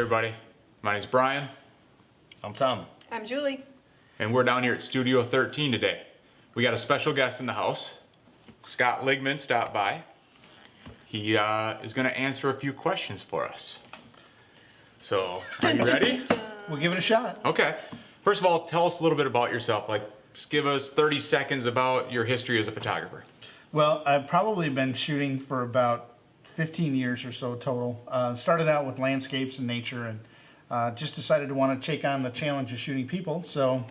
everybody. My name's Brian. I'm Tom. I'm Julie. And we're down here at Studio 13 today. We got a special guest in the house. Scott Ligman stopped by. He is going to answer a few questions for us. So, are you ready? We'll give it a shot. Okay. First of all, tell us a little bit about yourself. Just give us 30 seconds about your history as a photographer. Well, I've probably been shooting for about 15 years or so total. Started out with landscapes and nature, and just decided to want to take on the challenge of shooting people. So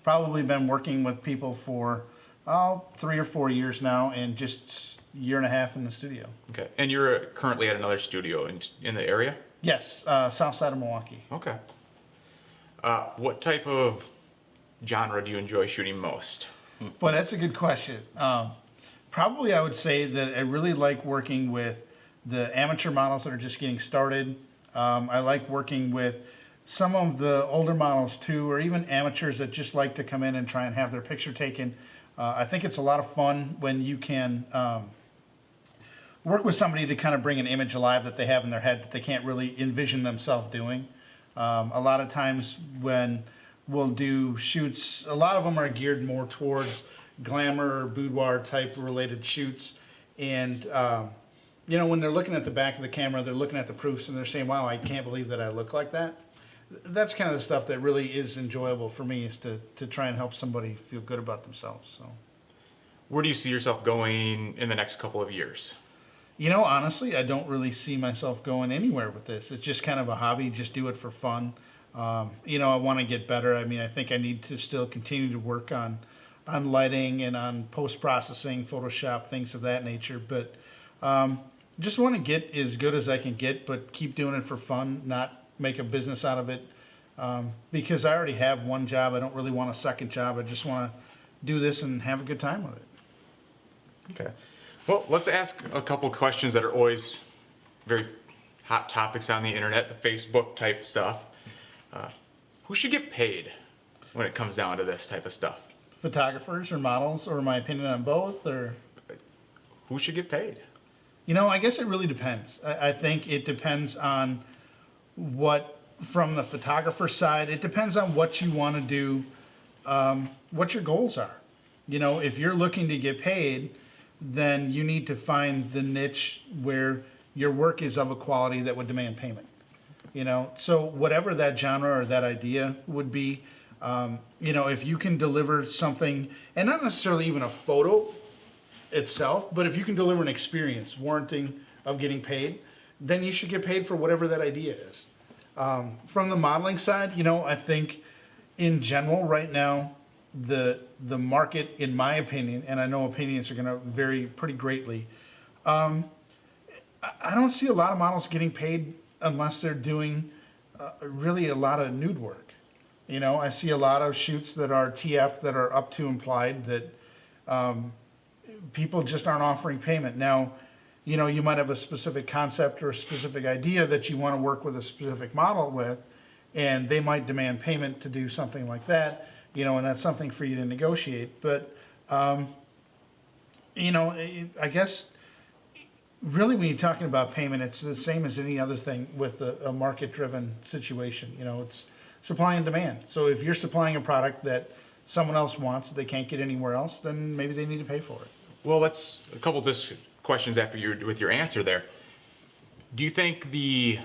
probably been working with people for 3 or 4 years now, and just a year and a half in the studio. Okay. And you're currently at another studio in the area? Yes, south side of Milwaukee. Okay. What type of genre do you enjoy shooting most? Well, that's a good question. Probably I would say that I really like working with the amateur models that are just getting started. I like working with some of the older models too, or even amateurs that just like to come in and try and have their picture taken. I think it's a lot of fun when you can work with somebody to kind of bring an image alive that they have in their head that they can't really envision themselves doing. A lot of times when we'll do shoots, a lot of them are geared more towards glamour or boudoir type related shoots. And you know, when they're looking at the back of the camera, they're looking at the proofs and they're saying, wow, I can't believe that I look like that. That's kind of the stuff that really is enjoyable for me, is to try and help somebody feel good about themselves. So, Where do you see yourself going in the next couple of years? you know, honestly, I don't really see myself going anywhere with this. It's just kind of a hobby, just do it for fun. You know, I want to get better. I mean, I think I need to still continue to work on lighting and on post-processing, Photoshop, things of that nature. But just want to get as good as I can get, but keep doing it for fun, not make a business out of it. Because I already have one job. I don't really want a second job. I just want to do this and have a good time with it. Okay. Well, let's ask a couple questions that are always very hot topics on the internet, the Facebook type stuff. Who should get paid when it comes down to this type of stuff? Photographers or models, or my opinion on both, or? Who should get paid? You know, I guess it really depends. I think it depends on what, from the photographer side, it depends on what you want to do, what your goals are. You know, if you're looking to get paid, then you need to find the niche where your work is of a quality that would demand payment. You know, so whatever that genre or that idea would be, you know, if you can deliver something, and not necessarily even a photo itself, but if you can deliver an experience warranting of getting paid, then you should get paid for whatever that idea is. From the modeling side, you know, I think in general right now, the market, in my opinion, and I know opinions are going to vary pretty greatly, I don't see a lot of models getting paid unless they're doing really a lot of nude work. You know, I see a lot of shoots that are TF, that are up to implied, that people just aren't offering payment. Now, you know, you might have a specific concept or a specific idea that you want to work with a specific model with, and they might demand payment to do something like that, you know, and that's something for you to negotiate. But, you know, I guess really when you're talking about payment, it's the same as any other thing with a market-driven situation. You know, it's supply and demand. So if you're supplying a product that someone else wants that they can't get anywhere else, then maybe they need to pay for it. Well, that's a couple just questions after with your answer there. Do you think the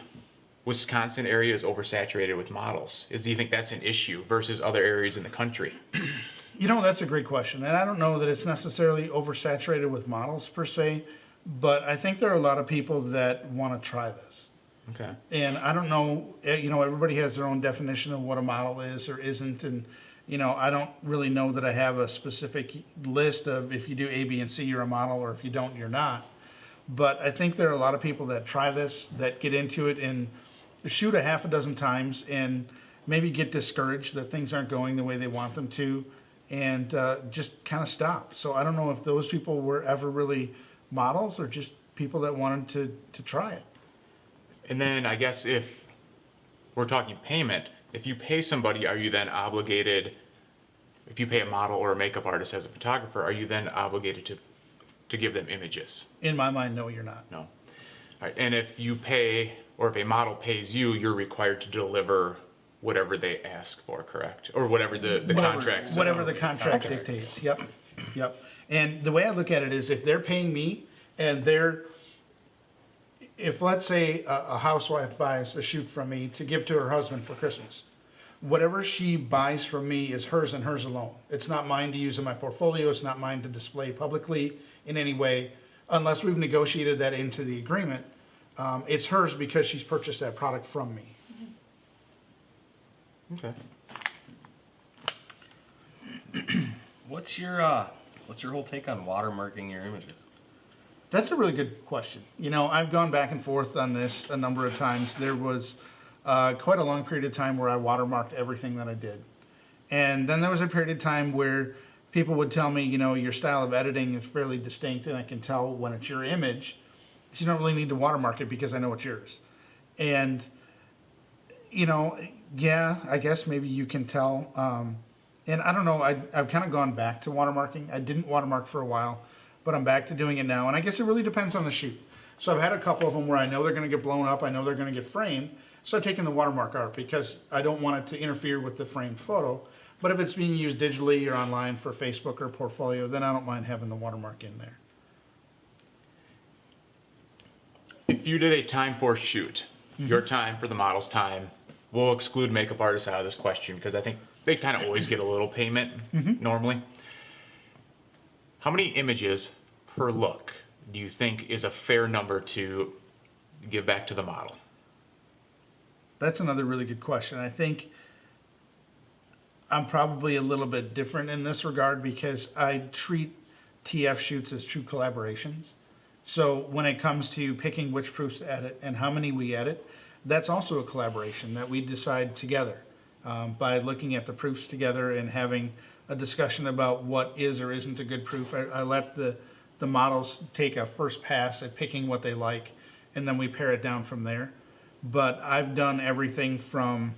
Wisconsin area is oversaturated with models? Do you think that's an issue versus other areas in the country? You know, that's a great question. And I don't know that it's necessarily oversaturated with models per se, but I think there are a lot of people that want to try this. Okay. And I don't know, you know, everybody has their own definition of what a model is or isn't. And, you know, I don't really know that I have a specific list of if you do A, B, and C, you're a model, or if you don't, you're not. But I think there are a lot of people that try this, that get into it and shoot a half a dozen times and maybe get discouraged that things aren't going the way they want them to, and just kind of stop. So I don't know if those people were ever really models or just people that wanted to try it. And then I guess if we're talking payment, if you pay somebody, are you then obligated, if you pay a model or a makeup artist as a photographer, are you then obligated to give them images? In my mind, no, you're not. No. All right. And if you pay or if a model pays you, you're required to deliver whatever they ask for, correct? Or whatever the contract says. Whatever the contract dictates, yep, yep. And the way I look at it is if they're paying me and if let's say a housewife buys a shoot from me to give to her husband for Christmas, whatever she buys from me is hers and hers alone. It's not mine to use in my portfolio, it's not mine to display publicly in any way, unless we've negotiated that into the agreement. It's hers because she's purchased that product from me. Okay. What's your whole take on watermarking your images? That's a really good question. You know, I've gone back and forth on this a number of times. There was quite a long period of time where I watermarked everything that I did. And then there was a period of time where people would tell me, you know, your style of editing is fairly distinct and I can tell when it's your image. So you don't really need to watermark it because I know it's yours. And, you know, yeah, I guess maybe you can tell. And I don't know, I've kind of gone back to watermarking. I didn't watermark for a while, but I'm back to doing it now. And I guess it really depends on the shoot. So I've had a couple of them where I know they're going to get blown up. I know they're going to get framed. So I've taken the watermark out because I don't want it to interfere with the framed photo. But if it's being used digitally or online for Facebook or portfolio, then I don't mind having the watermark in there. If you did a time for shoot, your time for the model's time, we'll exclude makeup artists out of this question because I think they kind of always get a little payment normally. How many images per look do you think is a fair number to give back to the model? That's another really good question. I think I'm probably a little bit different in this regard because I treat TF shoots as true collaborations. So when it comes to picking which proofs to edit and how many we edit, that's also a collaboration that we decide together by looking at the proofs together and having a discussion about what is or isn't a good proof. I let the models take a first pass at picking what they like, and then we pare it down from there. But I've done everything from,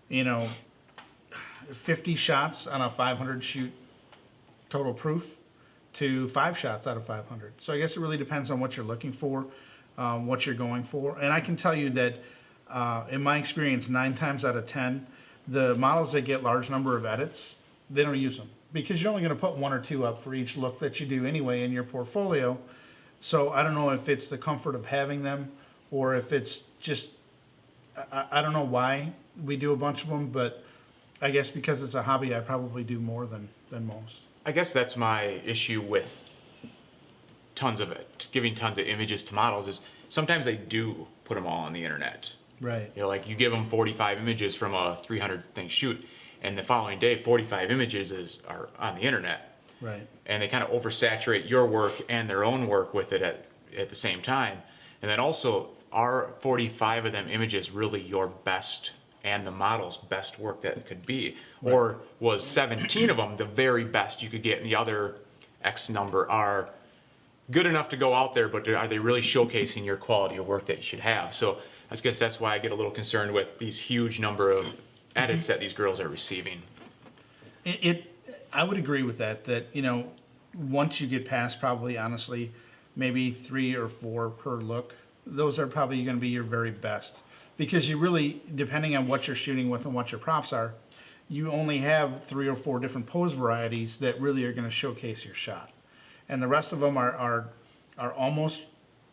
50 shots on a 500 shoot total proof to 5 shots out of 500. So I guess it really depends on what you're looking for, what you're going for. And I can tell you that in my experience, 9 times out of 10, the models that get large number of edits, they don't use them because you're only going to put 1 or 2 up for each look that you do anyway in your portfolio. So I don't know if it's the comfort of having them or if it's just, I don't know why we do a bunch of them, but I guess because it's a hobby, I probably do more than most. I guess that's my issue with tons of it, giving tons of images to models is sometimes they do put them all on the internet. Right. You know, like you give them 45 images from a 300 thing shoot, and the following day 45 images are on the internet. Right. And they kind of oversaturate your work and their own work with it at the same time. And then also, are 45 of them images really your best and the model's best work that it could be? Right. Or was 17 of them the very best you could get, and the other X number are good enough to go out there, but are they really showcasing your quality of work that you should have? So I guess that's why I get a little concerned with these huge number of edits that these girls are receiving. I would agree with that, once you get past probably, honestly, maybe 3 or 4 per look, those are probably going to be your very best. Because you really, depending on what you're shooting with and what your props are, you only have 3 or 4 different pose varieties that really are going to showcase your shot. And the rest of them are almost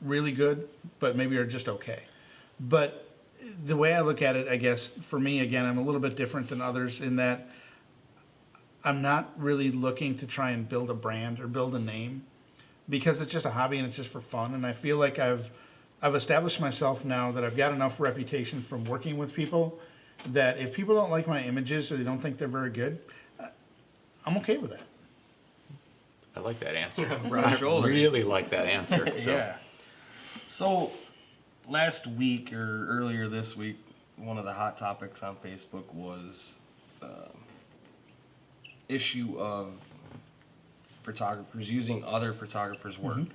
really good, but maybe are just okay. But the way I look at it, I guess, for me, again, I'm a little bit different than others in that I'm not really looking to try and build a brand or build a name because it's just a hobby and it's just for fun. And I feel like I've established myself now that I've got enough reputation from working with people that if people don't like my images or they don't think they're very good, I'm okay with that. I like that answer. Broad I shoulders. really like that answer. So. Yeah. So last week or earlier this week, one of the hot topics on Facebook was issue of photographers using other photographers' work.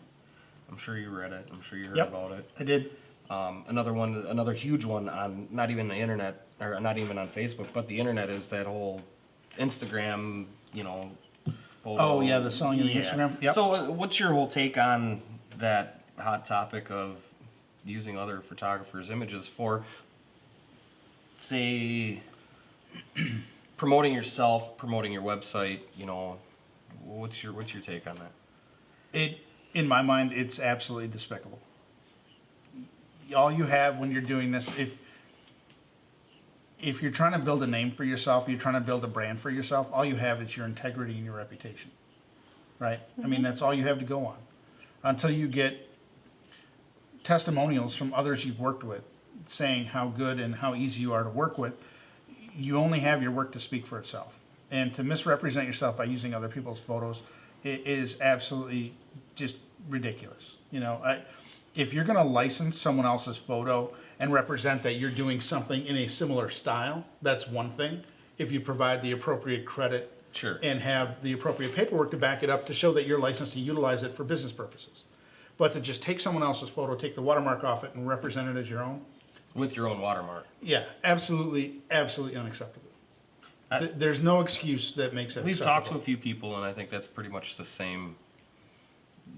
I'm sure you read it. I'm sure you heard about it. I did. Another huge one on not even the internet or not even on Facebook, but the internet is that whole Instagram, photo. Oh, yeah, the selling of the Instagram. Yep. So what's your whole take on that hot topic of using other photographers' images for, say, promoting yourself, promoting your website, you know, what's your take on that? In my mind, it's absolutely despicable. All you have when you're doing this, if you're trying to build a name for yourself, you're trying to build a brand for yourself, all you have is your integrity and your reputation, right? I mean, that's all you have to go on. Until you get testimonials from others you've worked with saying how good and how easy you are to work with, you only have your work to speak for itself. And to misrepresent yourself by using other people's photos is absolutely just ridiculous. You know, if you're going to license someone else's photo and represent that you're doing something in a similar style, that's one thing. If you provide the appropriate credit Sure. and have the appropriate paperwork to back it up to show that you're licensed to utilize it for business purposes. But to just take someone else's photo, take the watermark off it, and represent it as your own, With your own watermark. yeah, absolutely unacceptable. There's no excuse that makes it We've acceptable. talked to a few people, and I think that's pretty much the same.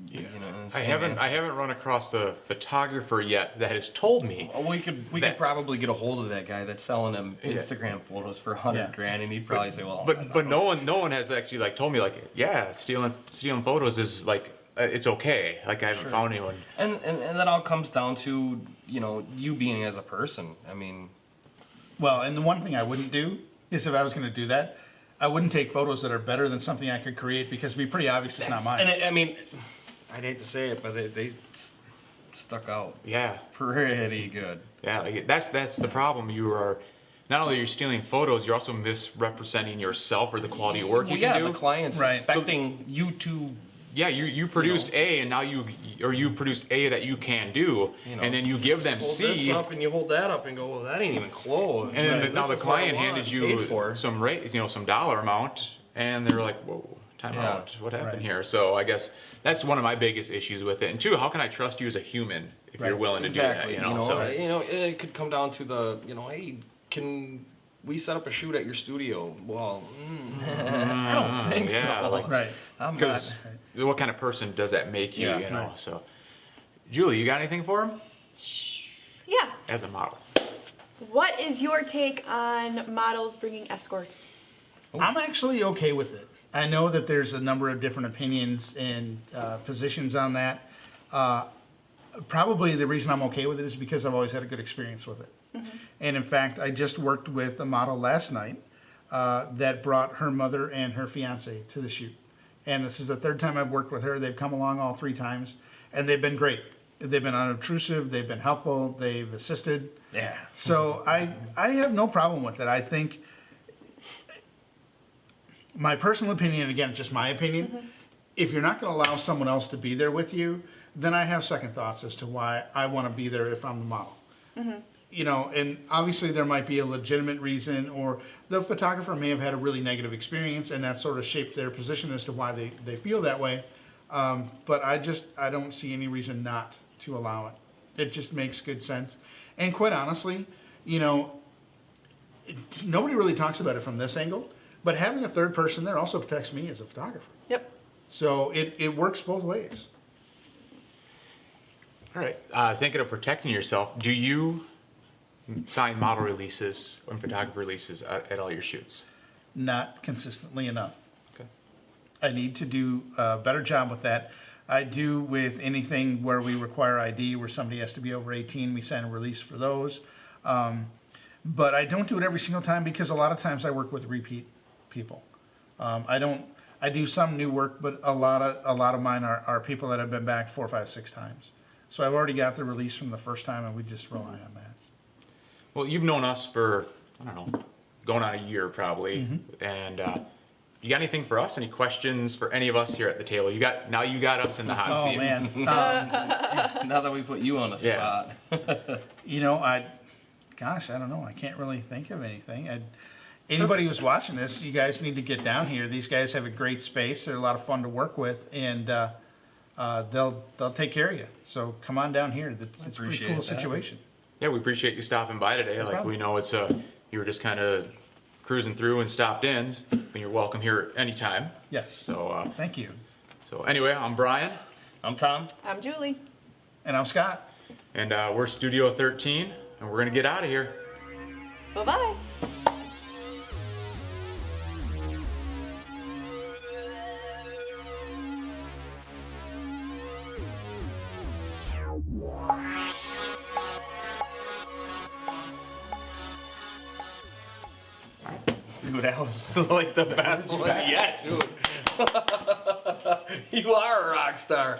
Yeah. You know, the I same haven't answer. run across a photographer yet that has told me. Well, we could That- probably get a hold of that guy that's selling them Yeah. Instagram photos for $100,000, and he'd probably say, "Well, But no one has actually like told me like, yeah, stealing photos is like it's okay. Like I haven't found anyone. And that all comes down to, you know, you being as a person. I mean, Well, and the one thing I wouldn't do is if I was going to do that, I wouldn't take photos that are better than something I could create because it'd be pretty obvious it's not mine. and I mean, I'd hate to say it, but they stuck out Yeah, pretty good. yeah. Like, that's the problem. You are not only you're stealing photos, you're also misrepresenting yourself or the quality of work Well, you yeah, can do. the client's Right. expecting you to. Yeah, you produced A, and now you produced A that you can do, You know, and then you give them Hold this C, up and you hold that up and go, well, that ain't even close. and then Like, now this the is what I client want, handed paid you for. some rate, some dollar amount, and they're like, whoa, time Yeah. out, what happened Right. here? So I guess that's one of my biggest issues with it. And two, how can I trust you as a human if you're Right. willing to Exactly. do that? You know, so It could come down to the, hey, can we set up a shoot at your studio? Well, I don't think yeah, so. like- Right. I'm because not. what kind of person does that make you? Yeah. You know, Right. so Julie, you got anything for him Yeah. as a model? What is your take on models bringing escorts? I'm actually okay with it. I know that there's a number of different opinions and positions on that. Probably the reason I'm okay with it is because I've always had a good experience with it. And in fact, I just worked with a model last night that brought her mother and her fiance to the shoot. And this is the third time I've worked with her. They've come along all three times, and they've been great. They've been unobtrusive, they've been helpful, they've assisted. Yeah. So I have no problem with it. I think my personal opinion, again, just my opinion, if you're not going to allow someone else to be there with you, then I have second thoughts as to why I want to be there if I'm the model. You know, and obviously there might be a legitimate reason, or the photographer may have had a really negative experience and that sort of shaped their position as to why they feel that way. But I don't see any reason not to allow it. It just makes good sense. And quite honestly, you know, nobody really talks about it from this angle, but having a third person there also protects me as a photographer. Yep. So it works both ways. All right. Thinking of protecting yourself, do you sign model releases or photographer releases at all your shoots? Not consistently enough. Okay. I need to do a better job with that. I do with anything where we require ID, where somebody has to be over 18, we sign a release for those. But I don't do it every single time because a lot of times I work with repeat people. I do some new work, but a lot of mine are people that have been back 4, 5, 6 times. So I've already got the release from the first time and we just rely on that. Well, you've known us for, I don't know, going on a year probably. And you got anything for us? Any questions for any of us here at the table? Now you got us in the hot Oh, seat. man. Now that we put you on the Yeah. spot. You know, I don't know. I can't really think of anything. Anybody who's watching this, you guys need to get down here. These guys have a great space. They're a lot of fun to work with, and they'll take care of you. So come on down here. It's a pretty Appreciate cool that. situation. Yeah, we appreciate you stopping by today. Like problem. we know you were just kind of cruising through and stopped in, and you're welcome here anytime. Yes. So Thank you. anyway, I'm Brian. I'm Tom. I'm Julie. And I'm Scott. And we're Studio 13, and we're gonna get out of here. Bye-bye. Dude, that was like the best one yet, dude. You are a rock star.